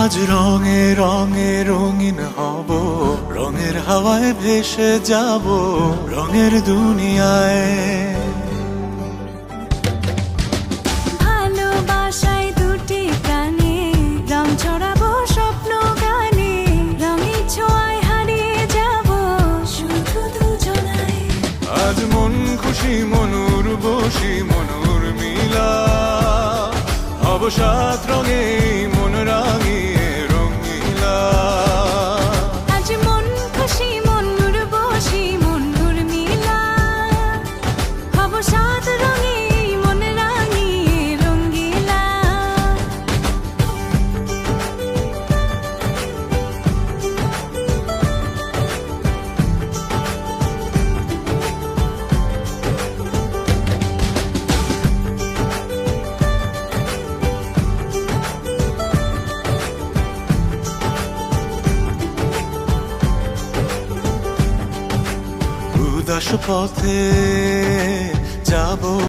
আজ রঙে রঙে রঙিন হব, রঙের হাওয়ায় ভেসে যাব রঙের দুনিয়ায়। ভালোবাসায় দুটি প্রাণে রং ছড়াবো স্বপ্ন গানে, রঙের ছোঁয়ায় হারিয়ে যাব শুধু দুজনায়। আজ মন খুশি মনুর বসি মনুর মিলা, হব সাত রঙে মন রাঙিয়ে রঙিলা। আজ মন খুশি মনুর বসি মনুর মিলা, হব সাত রঙে মন রাঙিয়ে রঙ্গিলা। উদাস পথে যাব